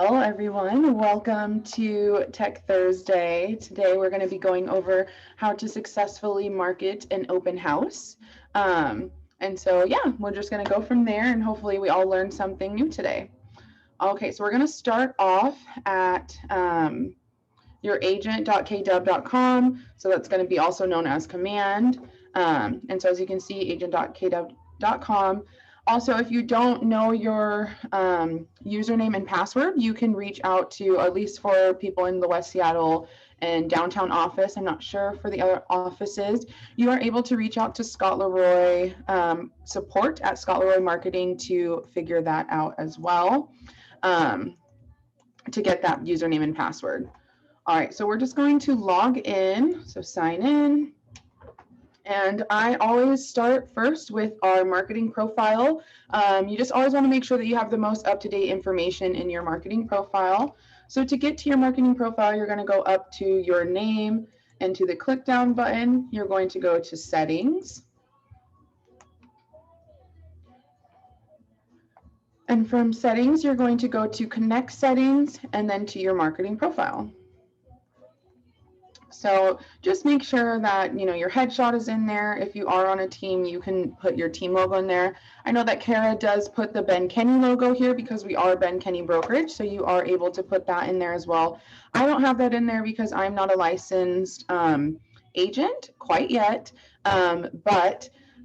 Hello, everyone. Welcome to Tech Thursday. Today, we're going to be going over how to successfully market an open house. We're just going to go from there, and hopefully, we all learned something new today. Okay, so we're going to start off at your agent.kdub.com. So that's going to be also known as command. As you can see, agent.kdub.com. Also, if you don't know your username and password, you can reach out to, at least for people in the West Seattle and downtown office, I'm not sure for the other offices, you are able to reach out to Scott Leroy support at Scott Leroy Marketing to figure that out as well, to get that username and password. All right, so we're just going to log in, so sign in. And I always start first with our marketing profile. You just always want to make sure that you have the most up-to-date information in your marketing profile. So to get to your marketing profile, you're going to go up to your name and to the click down button, you're going to go to settings. And from settings, you're going to go to connect settings and then to your marketing profile. So just make sure that, your headshot is in there. If you are on a team, you can put your team logo in there. I know that Kara does put the Ben Kenny logo here because we are Ben Kenny Brokerage, so you are able to put that in there as well. I don't have that in there because I'm not a licensed agent quite yet, so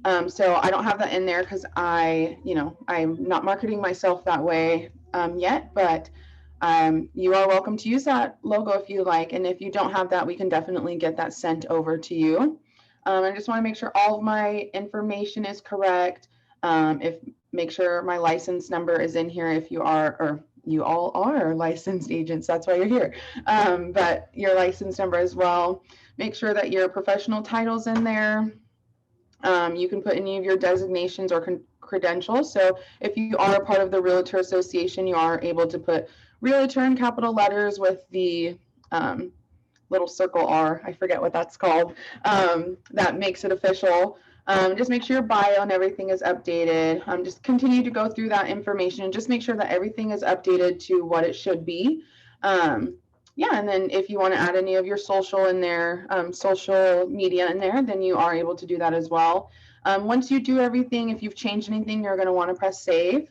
I don't have that in there because I'm not marketing myself that way yet, but you are welcome to use that logo if you like, and if you don't have that, we can definitely get that sent over to you. I just want to make sure all of my information is correct. Make sure my license number is in here if you are, or you all are licensed agents, that's why you're here, but your license number as well. Make sure that your professional title's in there. You can put any of your designations or credentials. So if you are a part of the Realtor Association, you are able to put Realtor in capital letters with the little circle R, I forget what that's called, that makes it official. Just make sure your bio and everything is updated. Just continue to go through that information and just make sure that everything is updated to what it should be. And then if you want to add any of your social in there, social media in there, then you are able to do that as well. Once you do everything, if you've changed anything, you're going to want to press save.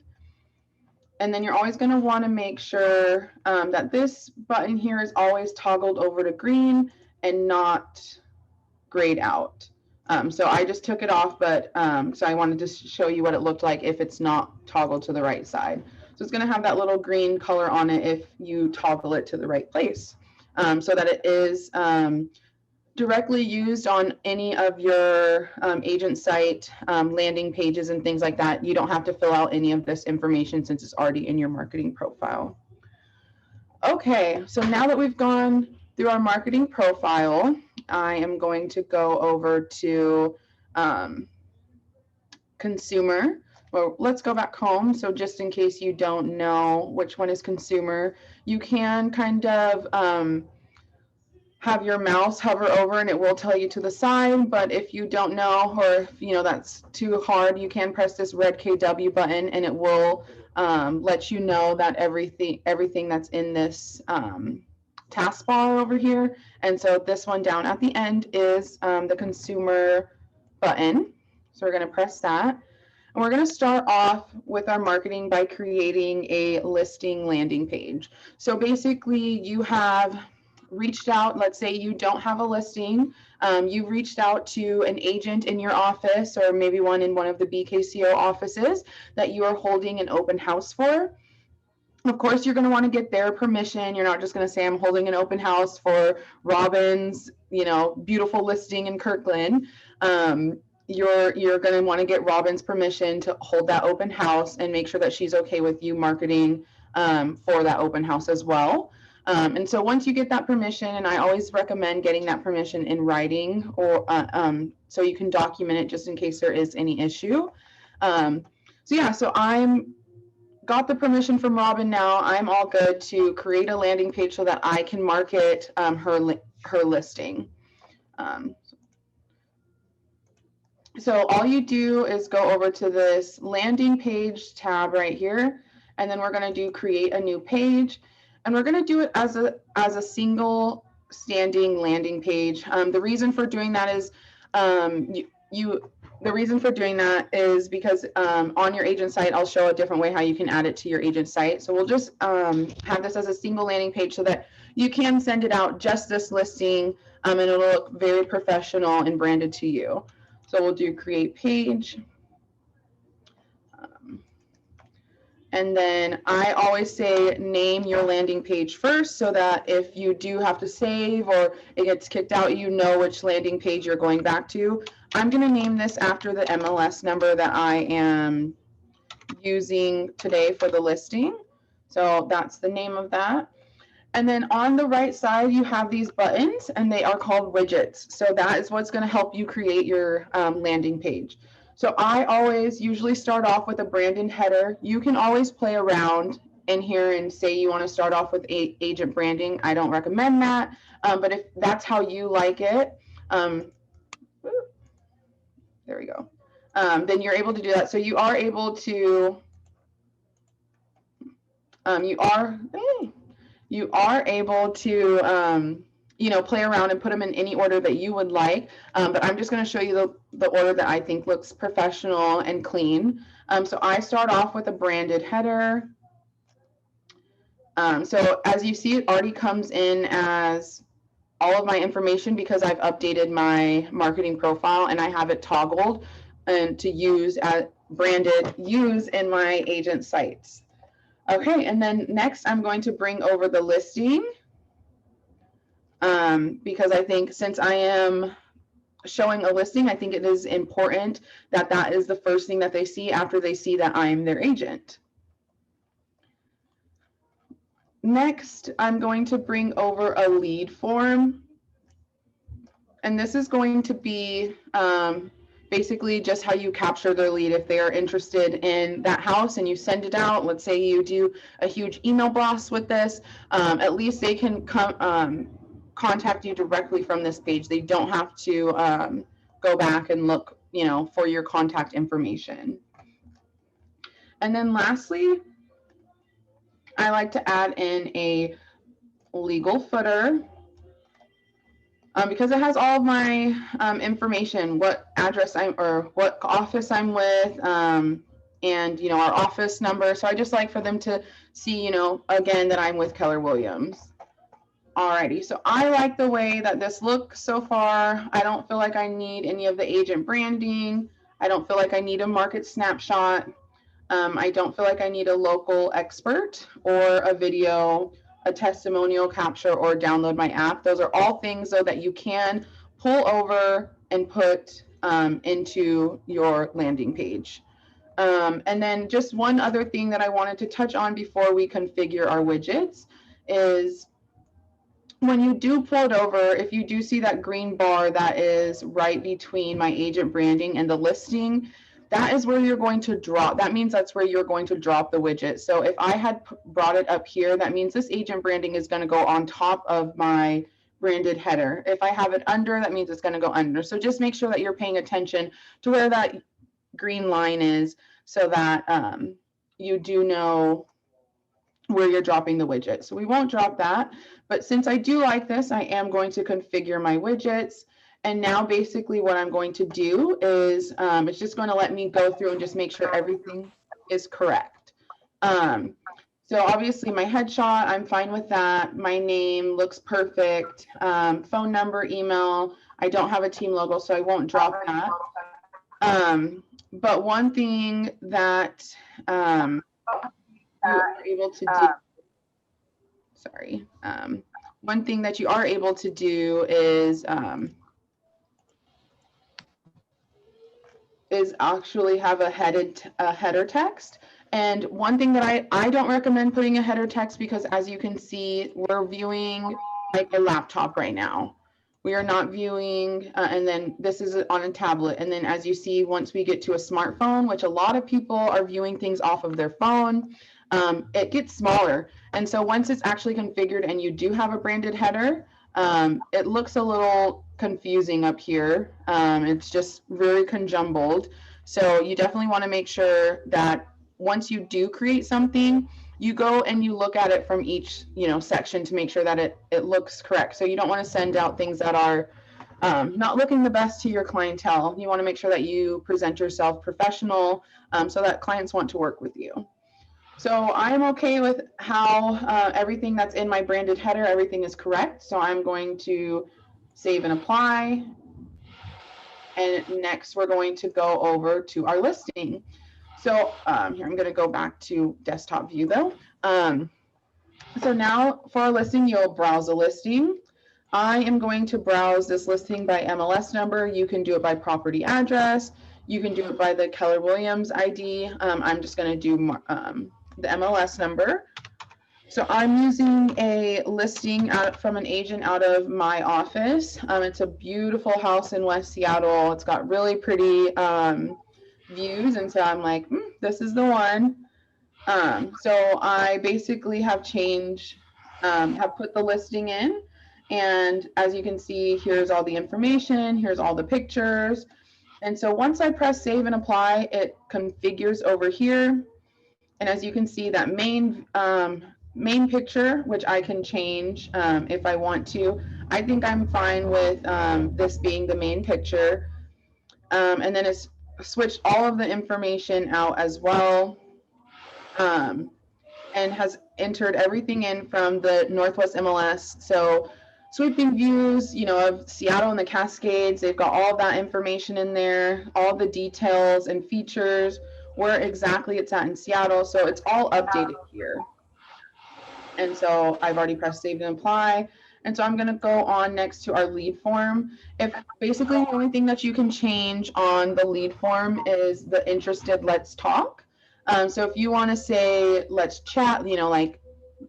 And then you're always going to want to make sure that this button here is always toggled over to green and not grayed out. So I just took it off, but so I wanted to show you what it looked like if it's not toggled to the right side. So it's going to have that little green color on it if you toggle it to the right place, so that it is directly used on any of your agent site landing pages and things like that. You don't have to fill out any of this information since it's already in your marketing profile. Okay, so now that we've gone through our marketing profile, I am going to go over to consumer. Well, let's go back home. So just in case you don't know which one is consumer, you can kind of have your mouse hover over and it will tell you to the side. But if you don't know, or if that's too hard, you can press this red KW button and it will let you know that everything that's in this taskbar over here. And so this one down at the end is the consumer button. So we're going to press that. And we're going to start off with our marketing by creating a listing landing page. So basically you have reached out, let's say you don't have a listing, you've reached out to an agent in your office or maybe one in one of the BKCO offices that you are holding an open house for. Of course, you're going to want to get their permission. You're not just going to say, I'm holding an open house for Robin's, beautiful listing in Kirkland. You're going to want to get Robin's permission to hold that open house and make sure that she's okay with you marketing for that open house as well. And so once you get that permission, and I always recommend getting that permission in writing or so you can document it just in case there is any issue. So I'm got the permission from Robin now. I'm all good to create a landing page so that I can market her listing. So all you do is go over to this landing page tab right here, and then we're going to do create a new page. and we're going to do it as a single standing landing page. The reason for doing that is the reason for doing that is because on your agent site, I'll show a different way how you can add it to your agent site. So we'll just have this as a single landing page so that you can send it out, just this listing, and it'll look very professional and branded to you. So we'll do create page. And then I always say name your landing page first so that if you do have to save or it gets kicked out, you know which landing page you're going back to. I'm going to name this after the MLS number that I am using today for the listing. So that's the name of that. And then on the right side, you have these buttons and they are called widgets. So that is what's going to help you create your landing page. So I always usually start off with a branded header. You can always play around in here and say you want to start off with agent branding. I don't recommend that, but if that's how you like it, there we go, then you're able to do that. So you are able to, you are able to, you know, play around and put them in any order that you would like. But I'm just going to show you the order that I think looks professional and clean. So I start off with a branded header. So as you see, it already comes in as all of my information because I've updated my marketing profile and I have it toggled and to use as branded use in my agent sites. Okay, and then next I'm going to bring over the listing. Because I think since I am showing a listing, I think it is important that that is the first thing that they see after they see that I'm their agent. Next, I'm going to bring over a lead form. And this is going to be basically just how you capture their lead. If they are interested in that house and you send it out, let's say you do a huge email blast with this, at least they can come contact you directly from this page. They don't have to go back and look, you know, for your contact information. And then lastly, I like to add in a legal footer because it has all of my information, what address or what office I'm with, and, you know, our office number. So I just like for them to see, you know, again, that I'm with Keller Williams. Alrighty, so I like the way that this looks so far. I don't feel like I need any of the agent branding. I don't feel like I need a market snapshot. I don't feel like I need a local expert or a video, a testimonial capture, or download my app. Those are all things though that you can pull over and put into your landing page. And then just one other thing that I wanted to touch on before we configure our widgets is when you do pull it over, if you do see that green bar that is right between my agent branding and the listing, that is where you're going to drop. That means that's where you're going to drop the widget. So if I had brought it up here, that means this agent branding is going to go on top of my branded header. If I have it under, that means it's going to go under. So just make sure that you're paying attention to where that green line is so that you do know where you're dropping the widget. So we won't drop that, but since I do like this, I am going to configure my widgets. And now basically what I'm going to do is it's just going to let me go through and just make sure everything is correct. So obviously my headshot, I'm fine with that. My name looks perfect. Phone number, email. I don't have a team logo, so I won't drop that. But one thing that you are able to do, sorry, one thing that you are able to do is actually have a header text. And one thing that I don't recommend putting a header text because as you can see, we're viewing like a laptop right now. We are not viewing, and then this is on a tablet. And then as you see, once we get to a smartphone, which a lot of people are viewing things off of their phone, it gets smaller. And so once it's actually configured and you do have a branded header, it looks a little confusing up here. It's just very conjumbled. So you definitely want to make sure that once you do create something, you go and you look at it from each, section to make sure that it looks correct. So you don't want to send out things that are not looking the best to your clientele. You want to make sure that you present yourself professional, so that clients want to work with you. So I'm okay with how everything that's in my branded header, everything is correct. So I'm going to save and apply. And next we're going to go over to our listing. So here, I'm going to go back to desktop view though. So now for our listing, you'll browse a listing. I am going to browse this listing by MLS number. You can do it by property address. You can do it by the Keller Williams ID. I'm just going to do the MLS number. So I'm using a listing from an agent out of my office. It's a beautiful house in West Seattle. It's got really pretty views. And so I'm like, this is the one. So I basically have put the listing in. And as you can see, here's all the information. Here's all the pictures. And so once I press save and apply, it configures over here. And as you can see, that main picture, which I can change if I want to. I think I'm fine with this being the main picture. And then it's switched all of the information out as well, and has entered everything in from the Northwest MLS. So sweeping views, of Seattle and the Cascades. They've got all of that information in there, all the details and features, where exactly it's at in Seattle. So it's all updated here. And so I've already pressed save and apply. And so I'm going to go on next to our lead form. If basically the only thing that you can change on the lead form is the interested, let's talk. So if you want to say, let's chat, like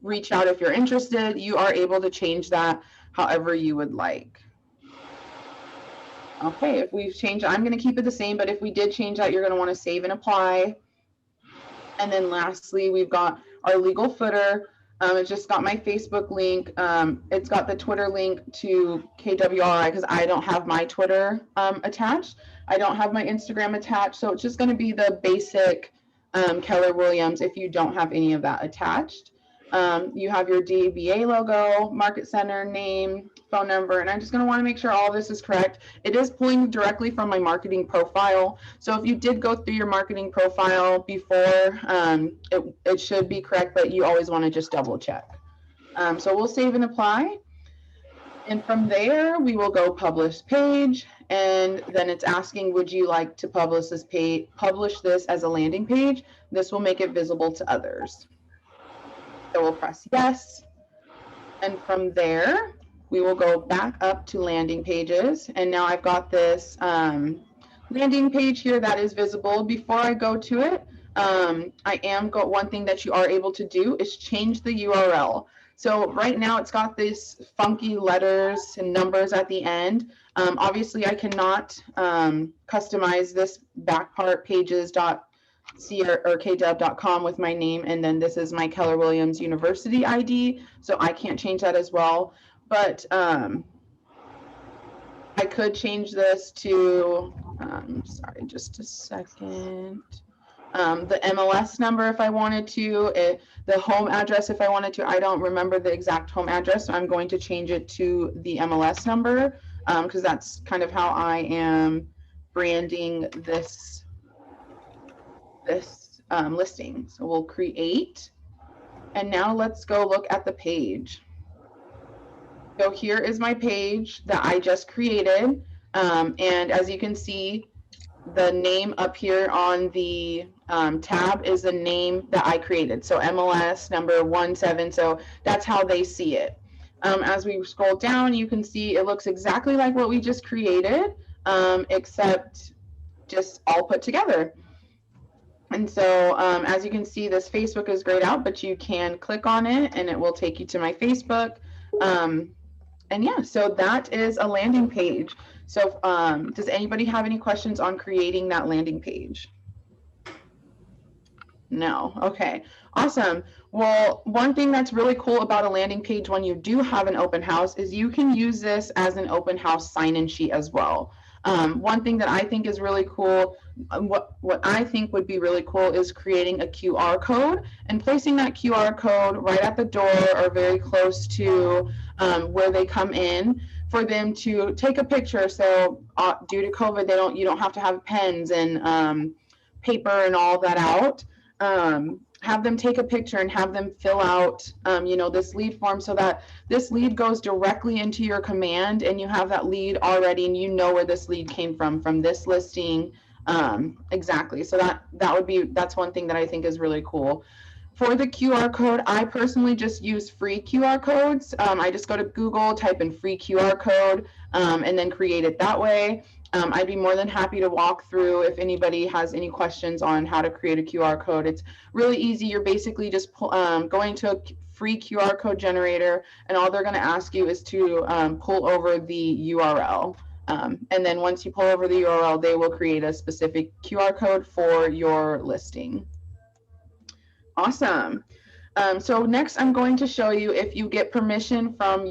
reach out if you're interested, you are able to change that however you would like. Okay, if we've changed, I'm going to keep it the same, but if we did change that, you're going to want to save and apply. And then lastly, we've got our legal footer. It's just got my Facebook link. It's got the Twitter link to KWRI because I don't have my Twitter attached. I don't have my Instagram attached. So it's just going to be the basic Keller Williams if you don't have any of that attached. You have your DBA logo, market center, name, phone number, and I'm just going to want to make sure all this is correct. It is pulling directly from my marketing profile. So if you did go through your marketing profile before, it should be correct, but you always want to just double check. So we'll save and apply. And from there, we will go publish page. And then it's asking, would you like to publish this as a landing page? This will make it visible to others. So we'll press yes. And from there, we will go back up to landing pages. And now I've got this landing page here that is visible. Before I go to it, one thing that you are able to do is change the URL. So right now it's got this funky letters and numbers at the end. Obviously I cannot customize this back part pages.kw.com with my name, and then this is my Keller Williams University ID, so I can't change that as well. But I could change this to, sorry, just a second. The MLS number if I wanted to, the home address if I wanted to. I don't remember the exact home address, so I'm going to change it to the MLS number because that's kind of how I am branding this listing. So we'll create, and now let's go look at the page. So here is my page that I just created, and as you can see, the name up here on the tab is the name that I created. So MLS number 17. So that's how they see it. As we scroll down, you can see it looks exactly like what we just created, except just all put together. And so as you can see, this Facebook is grayed out, but you can click on it and it will take you to my Facebook. And yeah, so that is a landing page. So does anybody have any questions on creating that landing page? No. Okay, awesome. Well, one thing that's really cool about a landing page when you do have an open house is you can use this as an open house sign-in sheet as well. One thing that I think is really cool, what I think would be really cool is creating a QR code and placing that QR code right at the door or very close to where they come in for them to take a picture. So due to COVID, you don't have to have pens and paper and all that out. Have them take a picture and have them fill out, this lead form so that this lead goes directly into your command and you have that lead already and you know where this lead came from this listing. Exactly. So that's one thing that I think is really cool. For the QR code, I personally just use free QR codes. I just go to Google, type in free QR code, and then create it that way. I'd be more than happy to walk through if anybody has any questions on how to create a QR code. It's really easy. You're basically just going to a free QR code generator, and all they're going to ask you is to pull over the URL. And then once you pull over the URL, they will create a specific QR code for your listing. Awesome. So next I'm going to show you if you get permission from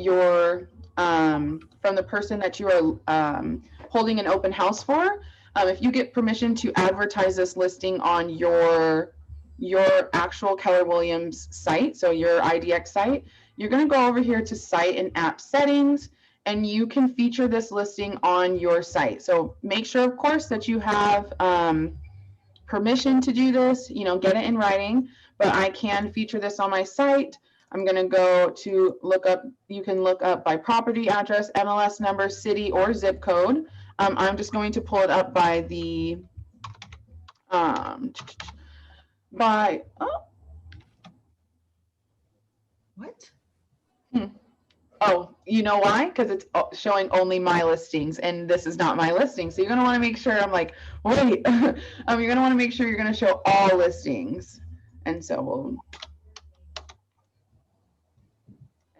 from the person that you are holding an open house for. If you get permission to advertise this listing on your actual Keller Williams site, so your IDX site, you're going to go over here to site and app settings, and you can feature this listing on your site. So make sure, of course, that you have permission to do this, get it in writing, but I can feature this on my site. I'm going to go to look up, you can look up by property address, MLS number, city, or zip code. I'm just going to pull it up by the, What? Oh, you know why? Because it's showing only my listings, and this is not my listing. So you're going to want to make sure, I'm like, wait, you're going to want to make sure you're going to show all listings. And so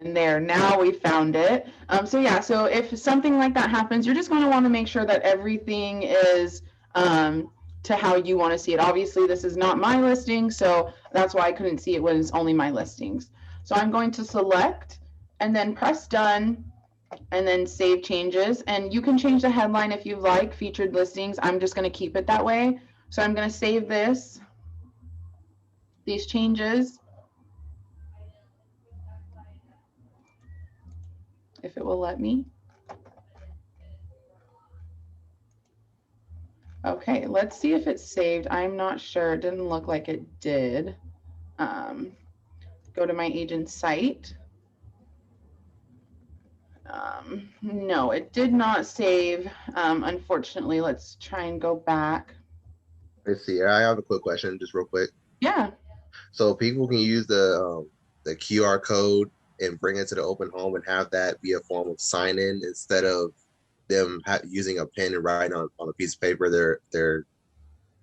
and there, now we found it. So yeah, so if something like that happens, you're just going to want to make sure that everything is to how you want to see it. Obviously, this is not my listing, so that's why I couldn't see it when it's only my listings. So I'm going to select and then press done and then save changes. And you can change the headline if you like, featured listings. I'm just going to keep it that way. So I'm going to save these changes, if it will let me. Okay, let's see if it's saved. I'm not sure. It didn't look like it did. Go to my agent's site. No, it did not save. Unfortunately, let's try and go back. Let's see. I have a quick question, just real quick. Yeah. So people can use the QR code and bring it to the open home and have that be a form of sign in instead of them using a pen and writing on a piece of paper their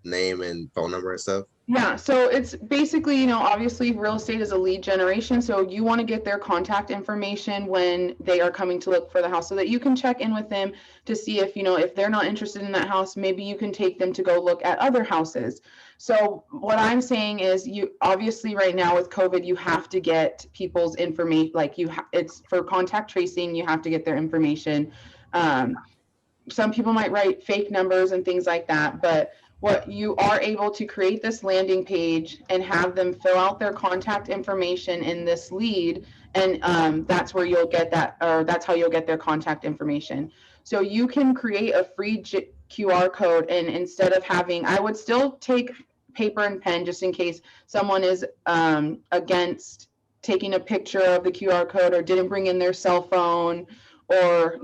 name and phone number and stuff. Yeah, so it's basically, obviously real estate is a lead generation. So you want to get their contact information when they are coming to look for the house so that you can check in with them to see if, if they're not interested in that house, maybe you can take them to go look at other houses. So what I'm saying is you obviously right now with COVID, you have to get people's information, like it's for contact tracing, you have to get their information. Some people might write fake numbers and things like that, but what you are able to create this landing page and have them fill out their contact information in this lead. And that's where you'll get that, or that's how you'll get their contact information. So you can create a free QR code. And instead of I would still take paper and pen just in case someone is against taking a picture of the QR code or didn't bring in their cell phone, or,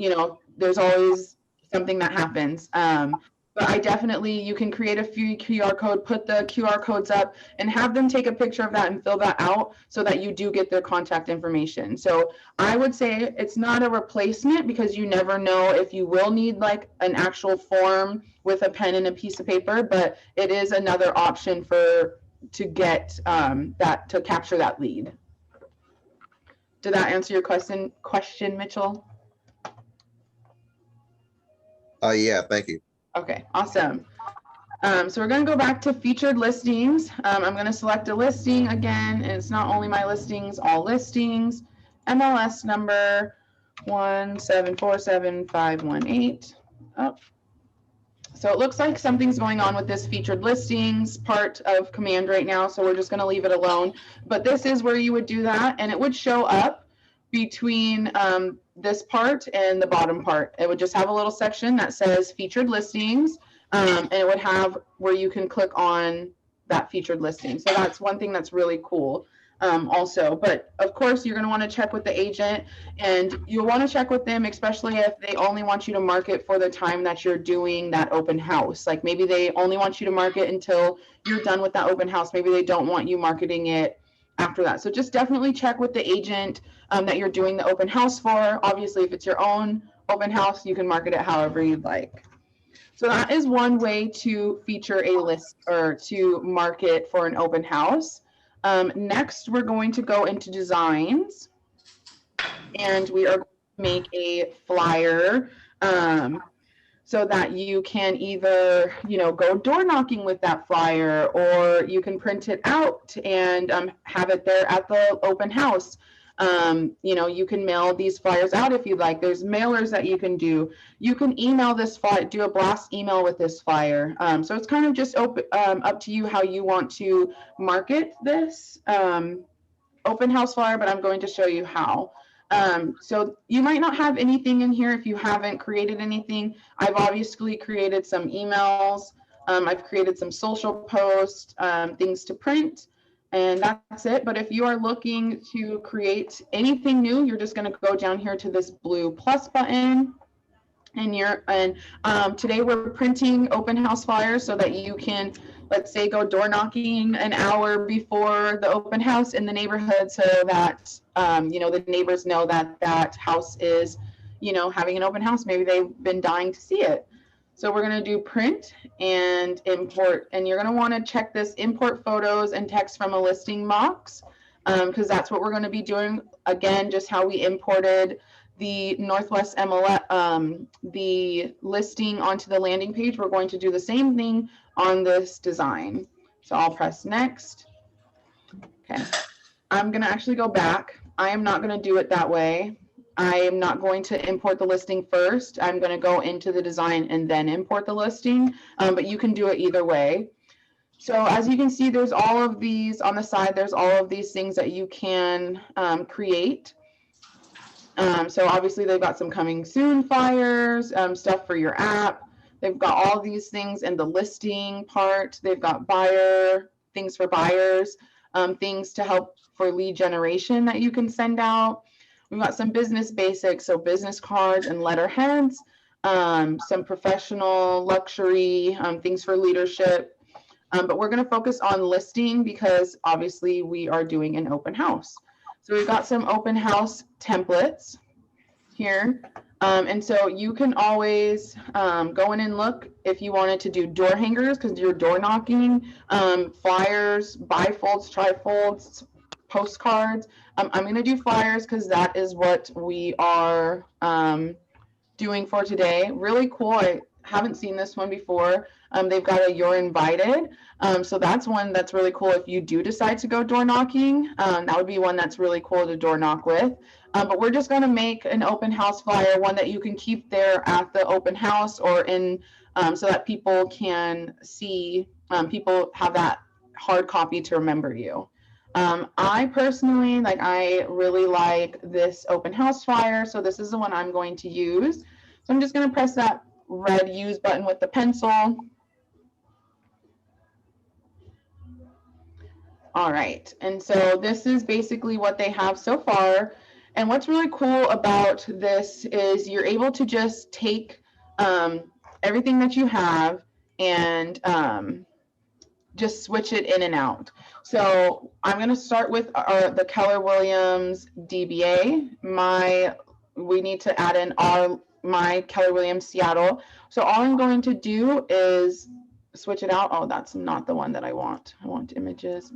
there's always something that happens. But you can create a free QR code, put the QR codes up and have them take a picture of that and fill that out so that you do get their contact information. So I would say it's not a replacement because you never know if you will need like an actual form with a pen and a piece of paper, but it is another option to get to capture that lead. Did that answer your question, Mitchell? Yeah, thank you. Okay, awesome. So we're going to go back to featured listings. I'm going to select a listing again, and it's not only my listings, all listings. MLS number 1747518. Oh, So it looks like something's going on with this featured listings part of command right now. So we're just going to leave it alone. But this is where you would do that. And it would show up between this part and the bottom part. It would just have a little section that says featured listings. And it would have where you can click on that featured listing. So that's one thing that's really cool. Also, but of course you're going to want to check with the agent, and you'll want to check with them, especially if they only want you to market for the time that you're doing that open house. Like maybe they only want you to market until you're done with that open house. Maybe they don't want you marketing it after that. So just definitely check with the agent that you're doing the open house for. Obviously, if it's your own open house, you can market it however you'd like. So that is one way to feature a list or to market for an open house. Next, we're going to go into designs, and we are going to make a flyer so that you can either, go door knocking with that flyer, or you can print it out and have it there at the open house. You can mail these flyers out if you'd like. There's mailers that you can do. You can email this flyer, do a blast email with this flyer. So it's kind of just up to you how you want to market this open house flyer, but I'm going to show you how. So you might not have anything in here if you haven't created anything. I've obviously created some emails. I've created some social posts, things to print, and that's it. But if you are looking to create anything new, you're just going to go down here to this blue plus button. And today we're printing open house flyers so that you can, let's say, go door knocking an hour before the open house in the neighborhood, so that the neighbors know that that house is having an open house. Maybe they've been dying to see it. So we're going to do print and import, and you're going to want to check this import photos and text from a listing box, because that's what we're going to be doing. Again, just how we imported the Northwest MLS, the listing onto the landing page, we're going to do the same thing on this design. So I'll press next. Okay, I'm going to actually go back. I am not going to do it that way. I am not going to import the listing first. I'm going to go into the design and then import the listing, but you can do it either way. So as you can see, there's all of these on the side. There's all of these things that you can create. So obviously they've got some coming soon flyers, stuff for your app. They've got all these things in the listing part. They've got things for buyers, things to help for lead generation that you can send out. We've got some business basics, so business cards and letterheads, some professional luxury, things for leadership. But we're going to focus on listing because obviously we are doing an open house. So we've got some open house templates here. And so you can always go in and look if you wanted to do door hangers because you're door knocking, flyers, bifolds, trifolds, postcards. I'm going to do flyers because that is what we are doing for today. Really cool. I haven't seen this one before. They've got a "You're Invited." So that's one that's really cool if you do decide to go door knocking. That would be one that's really cool to door knock with. But we're just going to make an open house flyer, one that you can keep there at the open house or in, so that people can see, people have that hard copy to remember you. I personally, I really like this open house flyer. So this is the one I'm going to use. So I'm just going to press that red use button with the pencil. All right, and so this is basically what they have so far. And what's really cool about this is you're able to just take everything that you have and just switch it in and out. So I'm going to start with the Keller Williams DBA. We need to add in my Keller Williams Seattle. So all I'm going to do is switch it out. Oh, that's not the one that I want. I want images.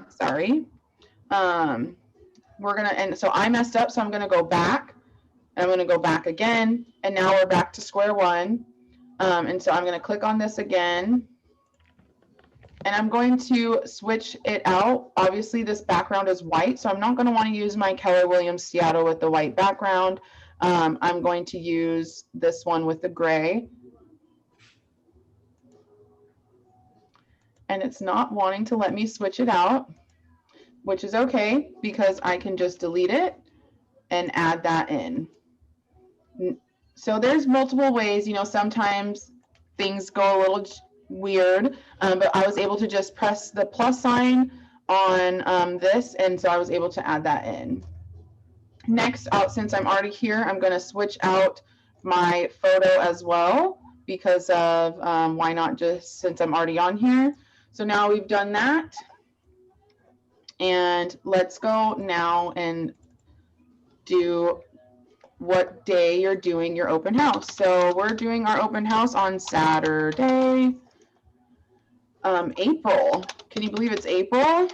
Sorry. And so I messed up, so I'm going to go back, and I'm going to go back again, and now we're back to square one. And so I'm going to click on this again, and I'm going to switch it out. Obviously, this background is white, so I'm not going to want to use my Keller Williams Seattle with the white background. I'm going to use this one with the gray. and it's not wanting to let me switch it out, which is okay because I can just delete it and add that in. So there's multiple ways, you know, sometimes things go a little weird, but I was able to just press the plus sign on this, and so I was able to add that in. Next, since I'm already here, I'm going to switch out my photo as well because of why not, just since I'm already on here. So now we've done that. And let's go now and do what day you're doing your open house. So we're doing our open house on Saturday, April. Can you believe it's April?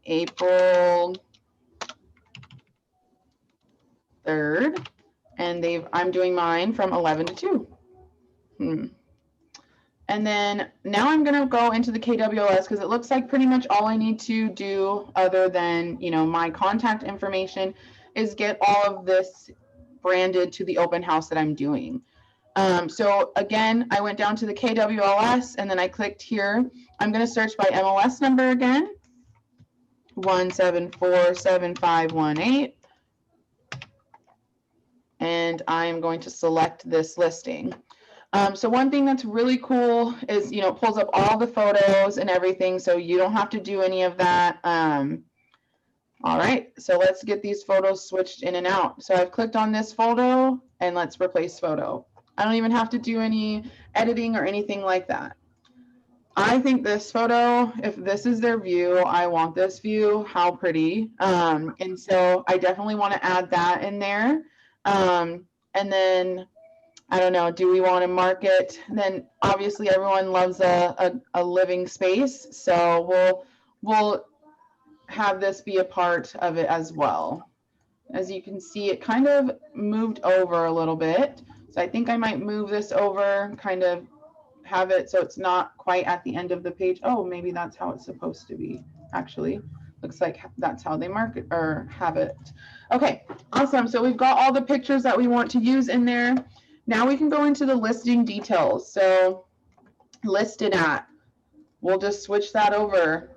April 3rd. And I'm doing mine from 11 to 2. And then now I'm going to go into the KWLS because it looks like pretty much all I need to do other than, you know, my contact information is get all of this branded to the open house that I'm doing. So again, I went down to the KWLS and then I clicked here. I'm going to search by MLS number again, 1747518. And I'm going to select this listing. So one thing that's really cool is, you know, it pulls up all the photos and everything, so you don't have to do any of that. All right, so let's get these photos switched in and out. So I've clicked on this photo and let's replace photo. I don't even have to do any editing or anything like that. I think this photo, if this is their view, I want this view, how pretty. And so I definitely want to add that in there. And then I don't know, do we want to mark it? Then obviously everyone loves a living space, so we'll have this be a part of it as well. As you can see, it kind of moved over a little bit. So I think I might move this over, kind of have it so it's not quite at the end of the page. Oh, maybe that's how it's supposed to be, actually. Looks like that's how they mark it or have it. Okay, awesome. So we've got all the pictures that we want to use in there. Now we can go into the listing details. So listed at, we'll just switch that over.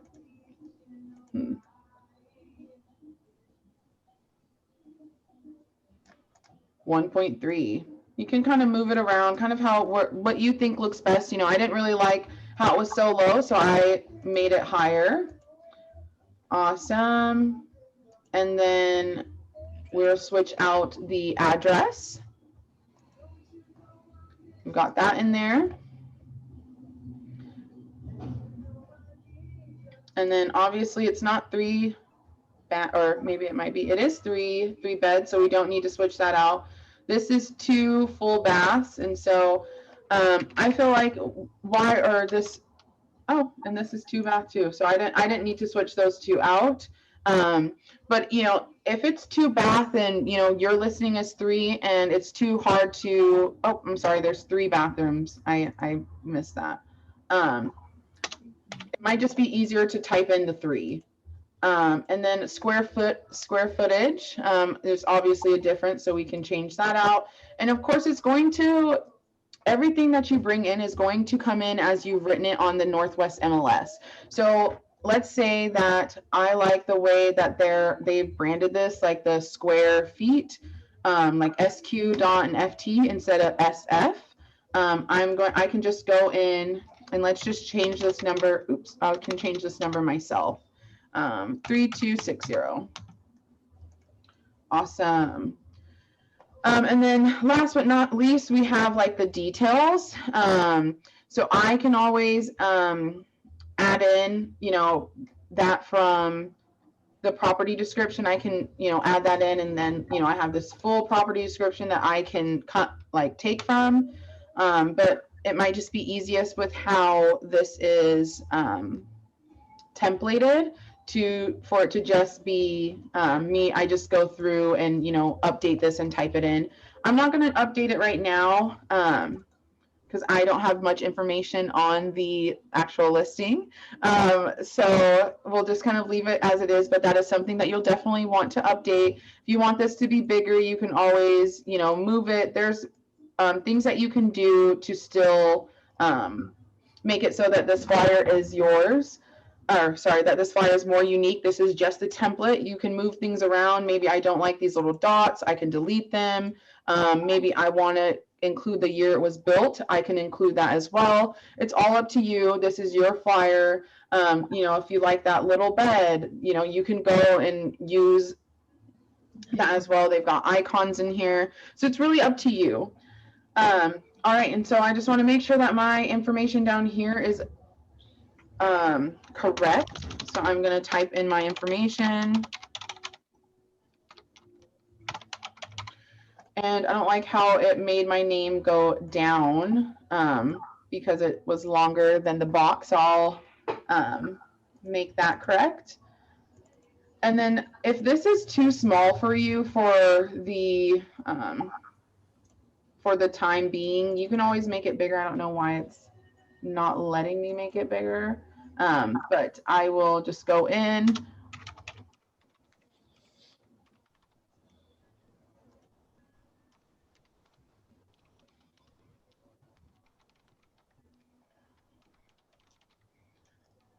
1.3. You can kind of move it around, kind of how what you think looks best. You know, I didn't really like how it was so low, so I made it higher. Awesome. And then we'll switch out the address. We've got that in there. And then obviously it's not 3 or maybe it might be, it is 3 beds, so we don't need to switch that out. This is 2 full baths, and so I feel like and this is 2 bath too, so I didn't need to switch those 2 out. But you know, if it's 2 bath and you know your listing is 3 and it's too hard to, oh, I'm sorry, there's 3 bathrooms. I missed that. It might just be easier to type in the 3. And then square footage, there's obviously a difference, so we can change that out. And of course, everything that you bring in is going to come in as you've written it on the Northwest MLS. So let's say that I like the way that they've branded this, like the square feet, like SQ dot and FT instead of SF. I can just go in and let's just change this number. Oops, I can change this number myself. 3260. Awesome. And then last but not least, we have like the details. So I can always add in, you know, that from the property description. I can, you know, add that in, and then, you know, I have this full property description that I can take from. But it might just be easiest with how this is templated for it to just be me. I just go through and, you know, update this and type it in. I'm not going to update it right now because I don't have much information on the actual listing. So we'll just kind of leave it as it is, but that is something that you'll definitely want to update. If you want this to be bigger, you can always, you know, move it. There's things that you can do to still make it so that this flyer is yours. Or sorry, that this flyer is more unique. This is just the template. You can move things around. Maybe I don't like these little dots. I can delete them. Maybe I want to include the year it was built. I can include that as well. It's all up to you. This is your flyer. You know, if you like that little bed, you know, you can go and use that as well. They've got icons in here. So it's really up to you. All right, and so I just want to make sure that my information down here is correct. So I'm going to type in my information. And I don't like how it made my name go down because it was longer than the box. So I'll make that correct. And then if this is too small for you for the time being, you can always make it bigger. I don't know why it's not letting me make it bigger, but I will just go in.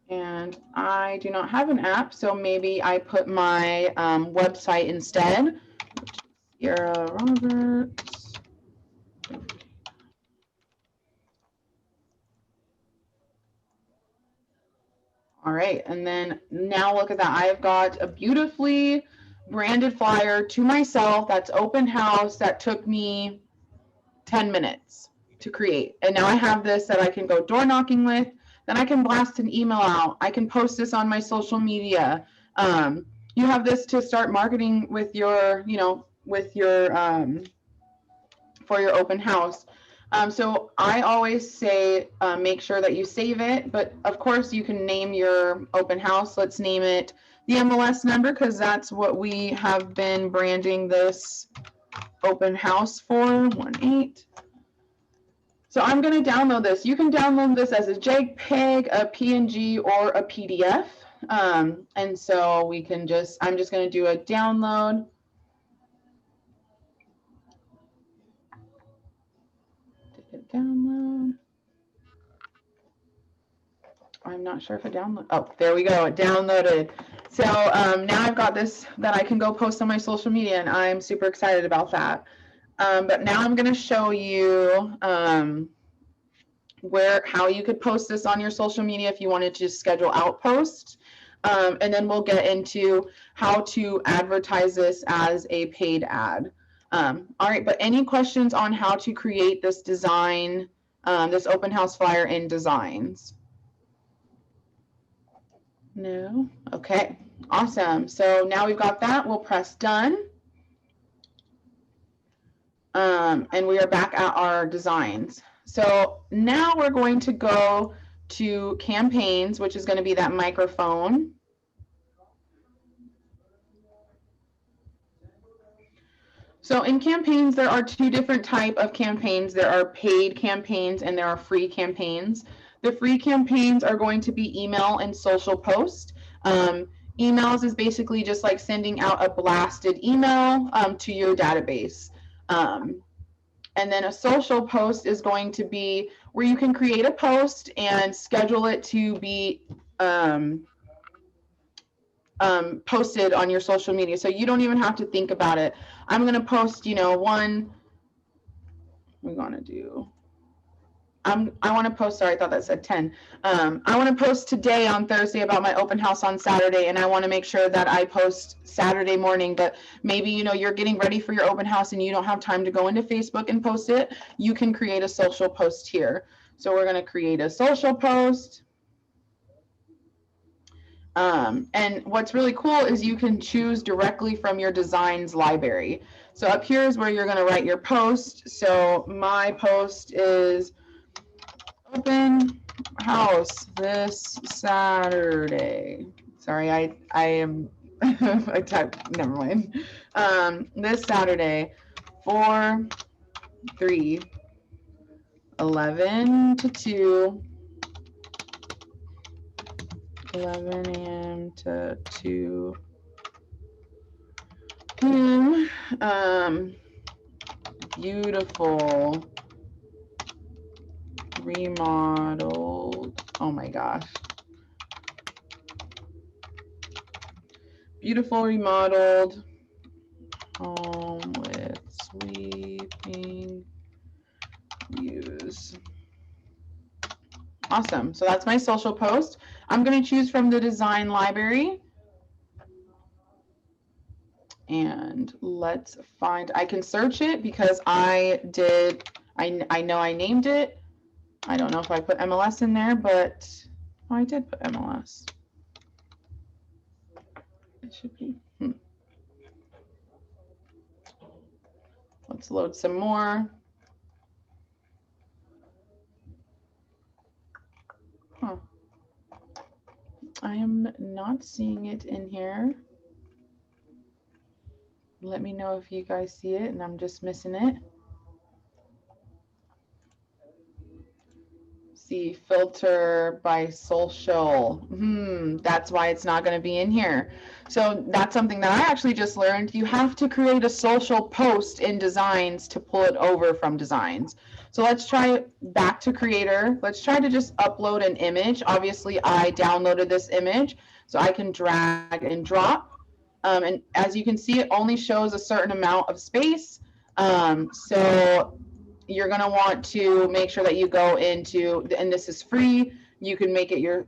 And I do not have an app, so maybe I put my website instead. Sierra Roberts. All right, and then now look at that. I've got a beautifully branded flyer to myself that's open house that took me 10 minutes to create. And now I have this that I can go door knocking with. Then I can blast an email out. I can post this on my social media. You have this to start marketing with your, you know, with your, for your open house. So I always say make sure that you save it, but of course you can name your open house. Let's name it the MLS number because that's what we have been branding this open house for, 18. So I'm going to download this. You can download this as a JPEG, a PNG, or a PDF. And so we can just, I'm just going to do a download. Download. I'm not sure if it downloaded. Oh, there we go. It downloaded. So now I've got this that I can go post on my social media, and I'm super excited about that. But now I'm going to show you how you could post this on your social media if you wanted to schedule out posts. And then we'll get into how to advertise this as a paid ad. All right, but any questions on how to create this design, this open house flyer in Designs? No? Okay, awesome. So now we've got that. We'll press done. And we are back at our designs. So now we're going to go to campaigns, which is going to be that microphone. So in campaigns, there are two different types of campaigns. There are paid campaigns and there are free campaigns. The free campaigns are going to be email and social post. Emails is basically just like sending out a blasted email to your database. And then a social post is going to be where you can create a post and schedule it to be posted on your social media. So you don't even have to think about it. I'm going to post, you know, one. We're going to do. I want to post, sorry, I thought that said 10. I want to post today on Thursday about my open house on Saturday, and I want to make sure that I post Saturday morning, but maybe, you know, you're getting ready for your open house and you don't have time to go into Facebook and post it. You can create a social post here. So we're going to create a social post. And what's really cool is you can choose directly from your designs library. So up here is where you're going to write your post. So my post is open house this Saturday. Sorry, I am I typed, never mind. This Saturday, 4, 3, 11 to 2, 11 a.m. to 2 p.m. Beautiful remodeled. Oh my gosh. Beautiful remodeled home with sweeping views. Awesome. So that's my social post. I'm going to choose from the design library. And let's find, I can search it because I know I named it. I don't know if I put MLS in there, but oh, I did put MLS. It should be. Let's load some more. Huh. I am not seeing it in here. Let me know if you guys see it and I'm just missing it. See, filter by social. That's why it's not going to be in here. So that's something that I actually just learned. You have to create a social post in Designs to pull it over from Designs. So let's try back to Creator. Let's try to just upload an image. Obviously, I downloaded this image, so I can drag and drop. And as you can see, it only shows a certain amount of space. So you're going to want to make sure that you go into, and this is free, you can make it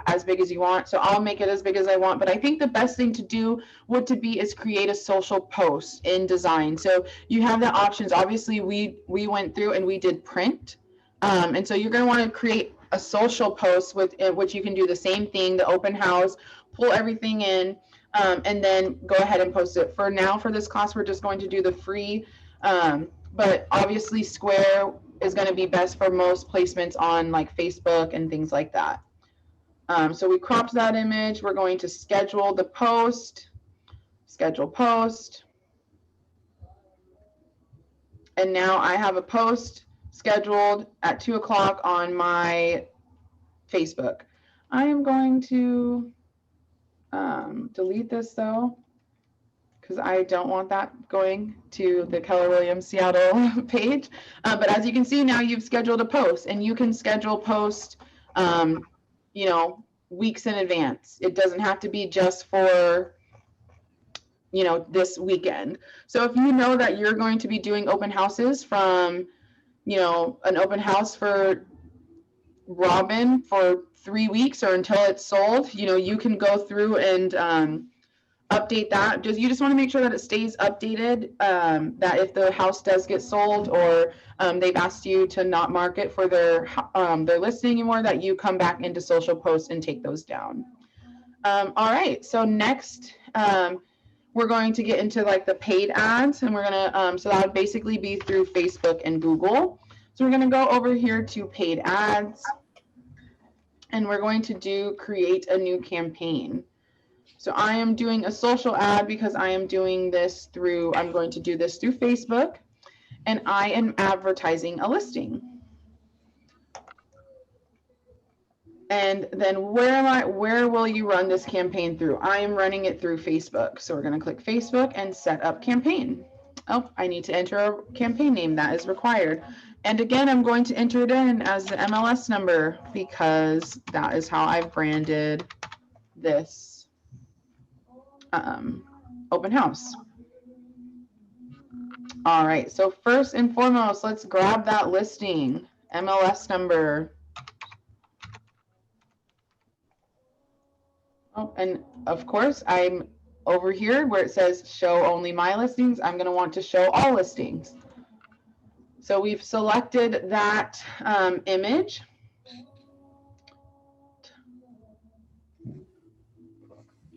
as big as you want. So I'll make it as big as I want, but I think the best thing to do is create a social post in Design. So you have the options. Obviously we went through and we did print. And so you're going to want to create a social post with which you can do the same thing, the open house, pull everything in, and then go ahead and post it. For now, for this class, we're just going to do the free, but obviously Square is going to be best for most placements on like Facebook and things like that. So we cropped that image. We're going to schedule the post, schedule post. And now I have a post scheduled at 2 o'clock on my Facebook. I am going to delete this though, because I don't want that going to the Keller Williams Seattle page. But as you can see now, you've scheduled a post, and you can schedule post, weeks in advance. It doesn't have to be just for, this weekend. So if you know that you're going to be doing open houses from, an open house for Robin for 3 weeks or until it's sold, you can go through and update that. You just want to make sure that it stays updated, that if the house does get sold or they've asked you to not market for their listing anymore, that you come back into social posts and take those down. All right, so next we're going to get into like the paid ads, and we're gonna so that would basically be through Facebook and Google. So we're gonna go over here to paid ads, and we're going to create a new campaign. So I am doing a social ad because I'm going to do this through Facebook, and I am advertising a listing. And then where will you run this campaign through? I am running it through Facebook. So we're going to click Facebook and set up campaign. Oh, I need to enter a campaign name that is required. And again, I'm going to enter it in as the MLS number because that is how I've branded this open house. All right, so first and foremost, let's grab that listing, MLS number. Oh, and of course, I'm over here where it says show only my listings. I'm going to want to show all listings. So we've selected that image.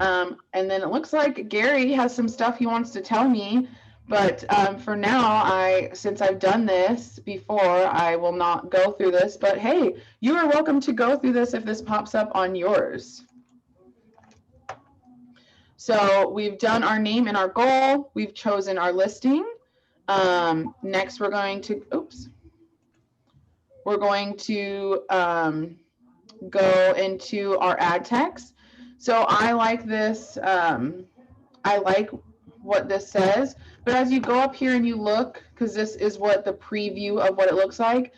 And then it looks like Gary has some stuff he wants to tell me. But for now, since I've done this before, I will not go through this. But hey, you are welcome to go through this if this pops up on yours. So we've done our name and our goal. We've chosen our listing. Next, we're going to go into our ad text. So I like this. I like what this says. But as you go up here and you look, because this is what the preview of what it looks like,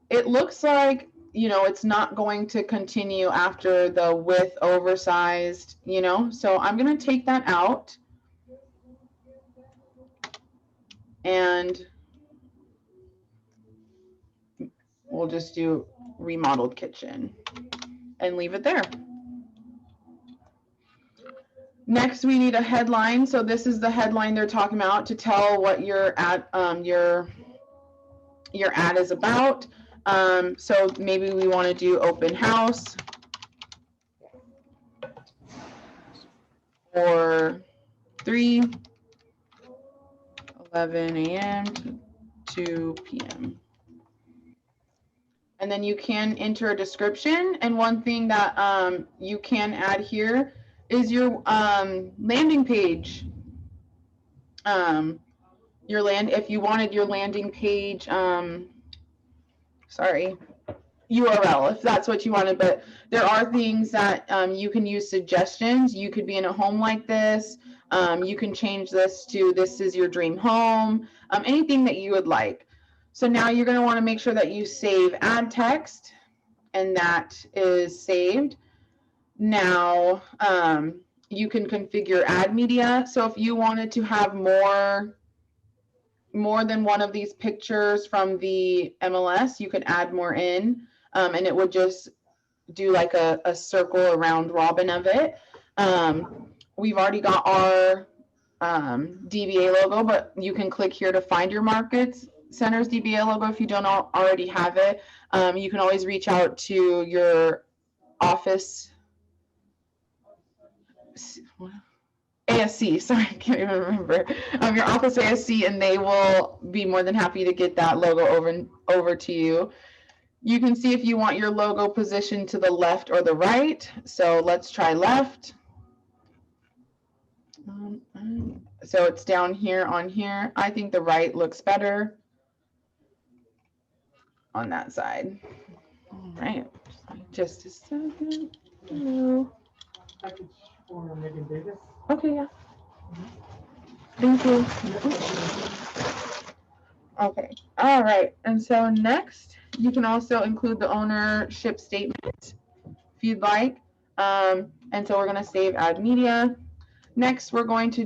it looks like, you know, it's not going to continue after the with oversized, you know, so I'm going to take that out and we'll just do remodeled kitchen and leave it there. Next, we need a headline. So this is the headline they're talking about to tell what your ad is about. So maybe we want to do open house or 11 a.m. to 2 p.m. And then you can enter a description. And one thing that you can add here is your landing page. If you wanted your landing page, sorry, URL, if that's what you wanted, but there are things that you can use suggestions. You could be in a home like this. You can change this to this is your dream home, anything that you would like. So now you're going to want to make sure that you save ad text, and that is saved. Now you can configure ad media. So if you wanted to have more than one of these pictures from the MLS, you could add more in, and it would just do like a circle around robin of it. We've already got our DBA logo, but you can click here to find your markets center's DBA logo if you don't already have it. You can always reach out to your office ASC, sorry, I can't even remember. Your office ASC, and they will be more than happy to get that logo over to you. You can see if you want your logo positioned to the left or the right. So let's try left. So it's down here on here. I think the right looks better on that side. All right, just a second. Hello. Okay, yeah. Thank you. Okay, all right. And so next, you can also include the ownership statement if you'd like. And so we're going to save ad media. Next, we're going to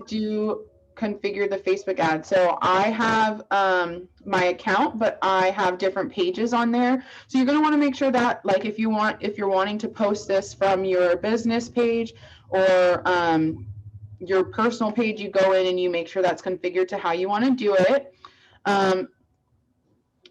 configure the Facebook ad. So I have my account, but I have different pages on there. So you're going to want to make sure that, like, if you're wanting to post this from your business page or your personal page, you go in and you make sure that's configured to how you want to do it.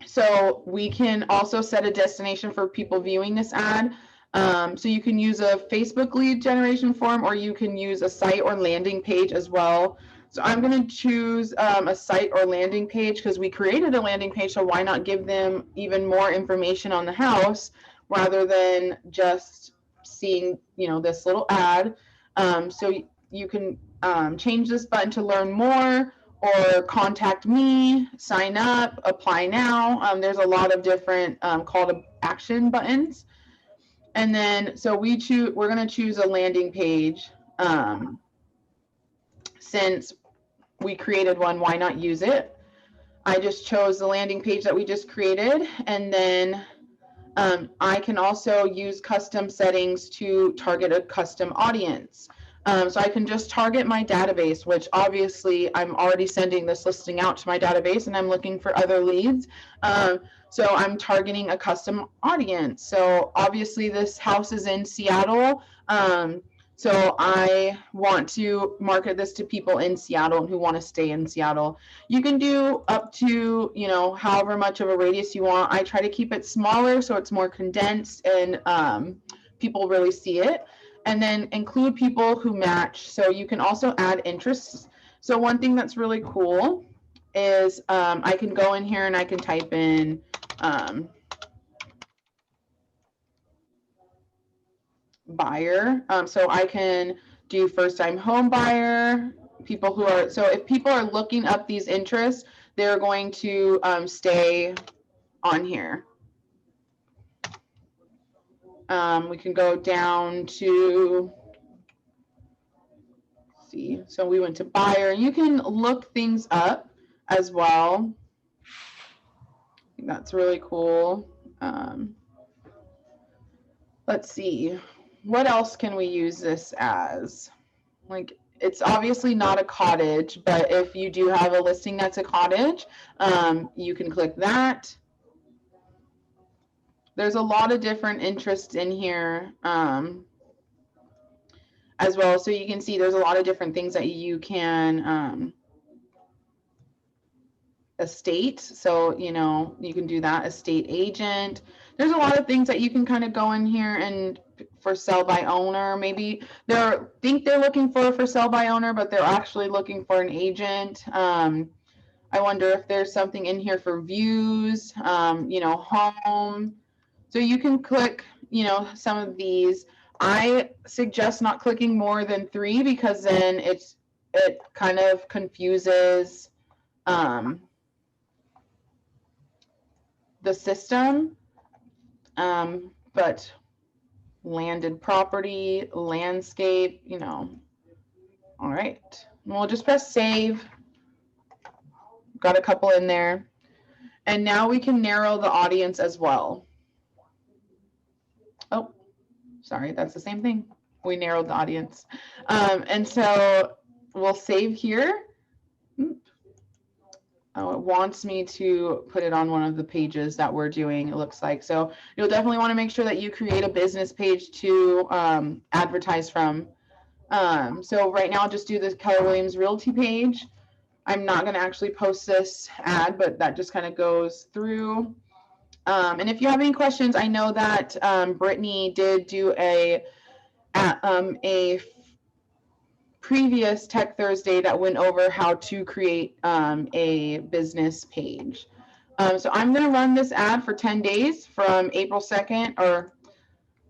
So we can also set a destination for people viewing this ad. So you can use a Facebook lead generation form, or you can use a site or landing page as well. So I'm going to choose a site or landing page because we created a landing page. So why not give them even more information on the house rather than just seeing, this little ad. So you can change this button to learn more, or contact me, sign up, apply now. There's a lot of different call to action buttons. And then, so we're going to choose a landing page. Since we created one, why not use it? I just chose the landing page that we just created. And then I can also use custom settings to target a custom audience. So I can just target my database, which obviously I'm already sending this listing out to my database and I'm looking for other leads. So I'm targeting a custom audience. So obviously this house is in Seattle. So I want to market this to people in Seattle who want to stay in Seattle. You can do up to, however much of a radius you want. I try to keep it smaller so it's more condensed and people really see it. And then include people who match. So you can also add interests. So one thing that's really cool is I can go in here and I can type in buyer. So I can do first-time home buyer, people who are, so if people are looking up these interests, they're going to stay on here. We can go down to, see, so we went to buyer. You can look things up as well. I think that's really cool. Let's see, what else can we use this as? Like, it's obviously not a cottage, but if you do have a listing that's a cottage, you can click that. There's a lot of different interests in here as well. So you can see there's a lot of different things that you can estate. So, you know, you can do that. Estate agent. There's a lot of things that you can kind of go in here and for sell by owner. Maybe they think they're looking for sell by owner, but they're actually looking for an agent. I wonder if there's something in here for views, you know, home. So you can click, you know, some of these. I suggest not clicking more than 3 because then it kind of confuses the system. But landed property, landscape, you know. All right. We'll just press save. Got a couple in there. And now we can narrow the audience as well. Oh, sorry, that's the same thing. We narrowed the audience. And so we'll save here. Oh, it wants me to put it on one of the pages that we're doing, it looks like. So you'll definitely want to make sure that you create a business page to advertise from. So right now, I'll just do the Keller Williams Realty page. I'm not going to actually post this ad, but that just kind of goes through. And if you have any questions, I know that Brittany did do a previous Tech Thursday that went over how to create a business page. So I'm going to run this ad for 10 days from April 2nd, or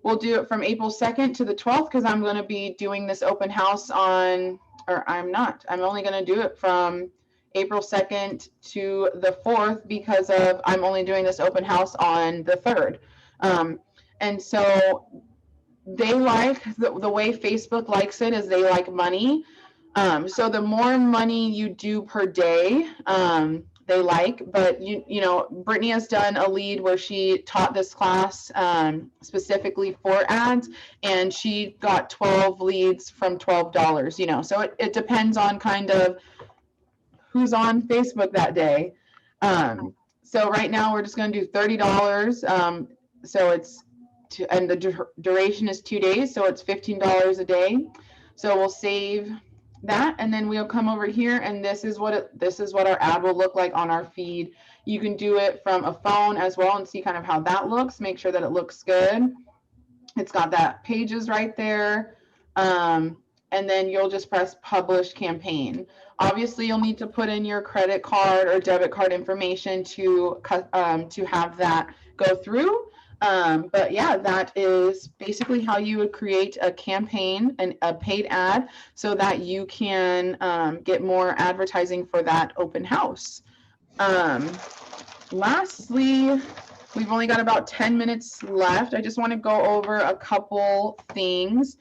we'll do it from April 2nd to the 12th because I'm going to be doing this open house on, or I'm not. I'm only going to do it from April 2nd to the 4th because of I'm only doing this open house on the 3rd. And so they like the way Facebook likes it is they like money. So the more money you do per day, they like. But you know, Brittany has done a lead where she taught this class specifically for ads, and she got 12 leads from $12. You know, so it depends on kind of who's on Facebook that day. So right now we're just going to do $30. So it's and the duration is 2 days, so it's $15 a day. So we'll save that, and then we'll come over here, and this is what our ad will look like on our feed. You can do it from a phone as well and see kind of how that looks. Make sure that it looks good. It's got that pages right there. And then you'll just press publish campaign. Obviously, you'll need to put in your credit card or debit card information to have that go through. But yeah, that is basically how you would create a campaign and a paid ad so that you can get more advertising for that open house. Lastly, we've only got about 10 minutes left. I just want to go over a couple things.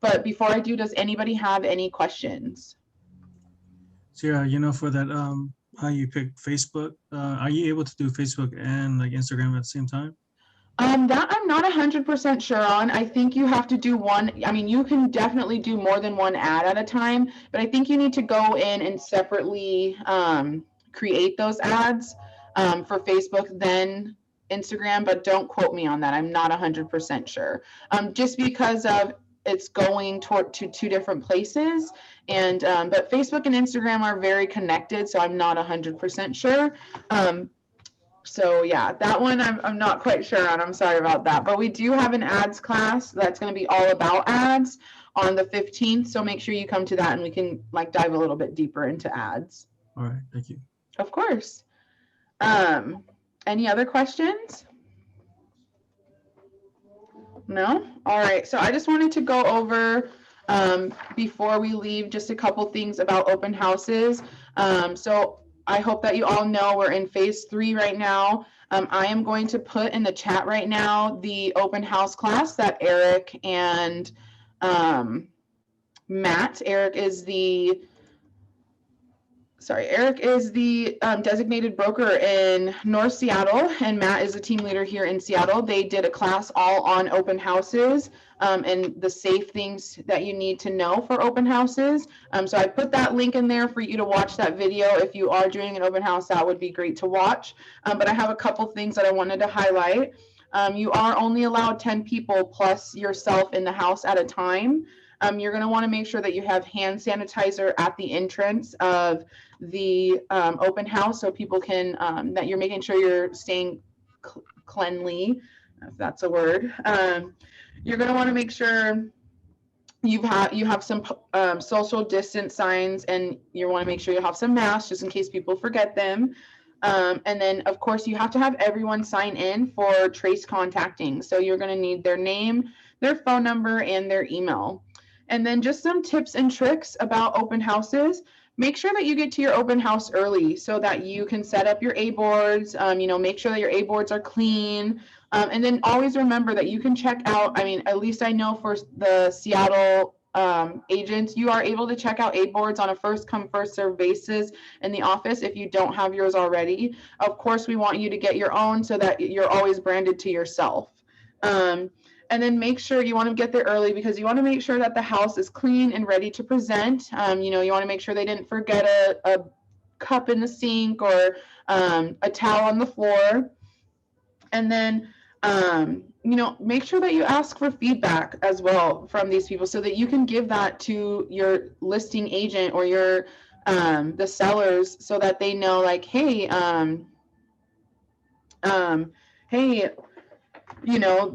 But before I do, does anybody have any questions? So yeah, you know, for that, how you pick Facebook, are you able to do Facebook and like Instagram at the same time? That I'm not 100% sure on. I think you have to do one. I mean, you can definitely do more than one ad at a time, but I think you need to go in and separately create those ads for Facebook, then Instagram, but don't quote me on that. I'm not 100% sure. Just because of it's going to 2 different places, and but Facebook and Instagram are very connected, so I'm not 100% sure. So yeah, that one I'm not quite sure on. I'm sorry about that. But we do have an ads class that's going to be all about ads on the 15th. So make sure you come to that and we can like dive a little bit deeper into ads. All right, thank you. Of course. Any other questions? No? All right. So I just wanted to go over before we leave just a couple things about open houses. So I hope that you all know we're in phase 3 right now. I am going to put in the chat right now the open house class that Eric and Matt. Eric is the Eric is the designated broker in North Seattle, and Matt is the team leader here in Seattle. They did a class all on open houses and the safe things that you need to know for open houses. So I put that link in there for you to watch that video. If you are doing an open house, that would be great to watch. But I have a couple things that I wanted to highlight. You are only allowed 10 people plus yourself in the house at a time. You're going to want to make sure that you have hand sanitizer at the entrance of the open house, so people can that you're making sure you're staying cleanly, if that's a word. You're going to want to make sure you have some social distance signs, and you want to make sure you have some masks just in case people forget them. And then of course you have to have everyone sign in for trace contacting, so you're going to need their name, their phone number, and their email. And then just some tips and tricks about open houses. Make sure that you get to your open house early so that you can set up your A boards. Make sure that your A boards are clean. And then always remember that you can check out, at least I know for the Seattle agents, you are able to check out A boards on a first come, first serve basis in the office if you don't have yours already. Of course, we want you to get your own so that you're always branded to yourself. And then make sure you want to get there early because you want to make sure that the house is clean and ready to present. You want to make sure they didn't forget a cup in the sink or a towel on the floor. And then, make sure that you ask for feedback as well from these people so that you can give that to your listing agent or your the sellers so that they know, like, hey,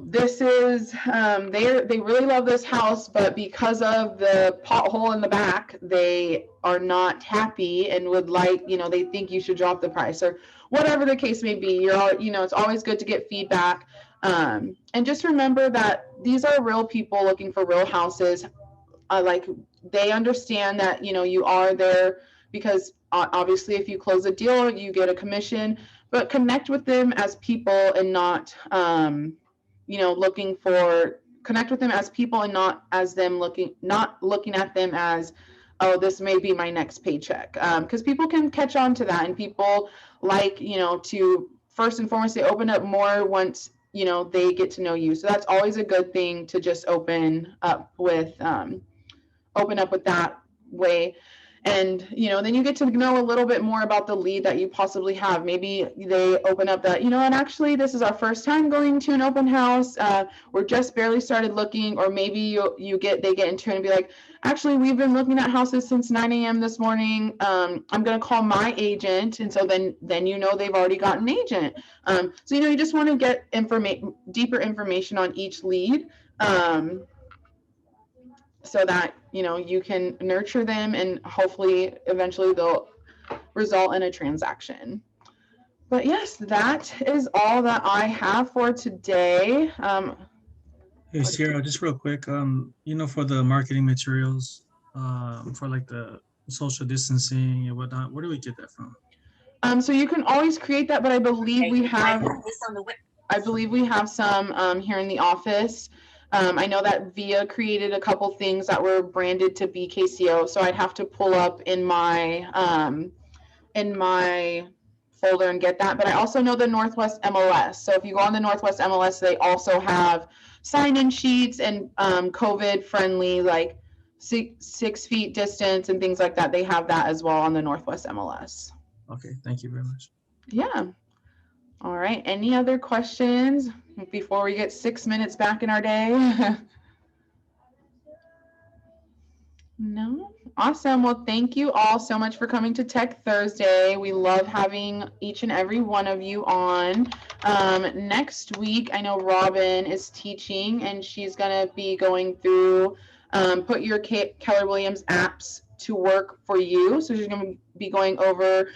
this is they really love this house, but because of the pothole in the back, they are not happy and would like, they think you should drop the price or whatever the case may be. It's always good to get feedback. And just remember that these are real people looking for real houses. They understand that, you are there because obviously if you close a deal, you get a commission, but connect with them as people and not, connect with them as people and not looking at them as, oh, this may be my next paycheck. Because people can catch on to that, and people like, to first and foremost, they open up more once, they get to know you. So that's always a good thing to just open up with that way. And, then you get to know a little bit more about the lead that you possibly have. Maybe they open up that, and actually this is our first time going to an open house. We're just barely started looking, or maybe they get into it and be like, actually, we've been looking at houses since 9 a.m. this morning. I'm going to call my agent. And so then they've already got an agent. So, you just want to get deeper information on each lead. So that, you can nurture them and hopefully eventually they'll result in a transaction. But yes, that is all that I have for today. Hey, Sierra, just real quick, for the marketing materials, for like the social distancing and whatnot, where do we get that from? So you can always create that, but I believe we have some here in the office. I know that Via created a couple things that were branded to BKCO, so I'd have to pull up in my folder and get that. But I also know the Northwest MLS. So if you go on the Northwest MLS, they also have sign-in sheets and COVID-friendly, like 6 feet distance and things like that. They have that as well on the Northwest MLS. Okay, thank you very much. Yeah. All right. Any other questions before we get 6 minutes back in our day? No? Awesome. Well, thank you all so much for coming to Tech Thursday. We love having each and every one of you on. Next week, I know Robin is teaching, and she's going to be going through put your Keller Williams apps to work for you. So she's going to be going over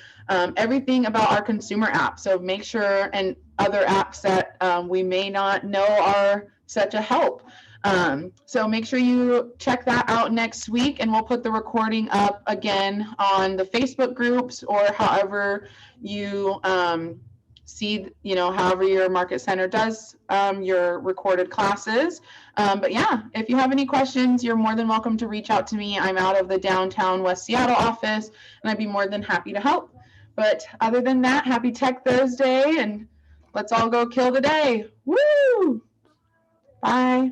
everything about our consumer app. So make sure, and other apps that we may not know are such a help. So make sure you check that out next week, and we'll put the recording up again on the Facebook groups or however you see, however your market center does your recorded classes. But yeah, if you have any questions, you're more than welcome to reach out to me. I'm out of the downtown West Seattle office, and I'd be more than happy to help. But other than that, happy Tech Thursday, and let's all go kill the day. Woo! Bye.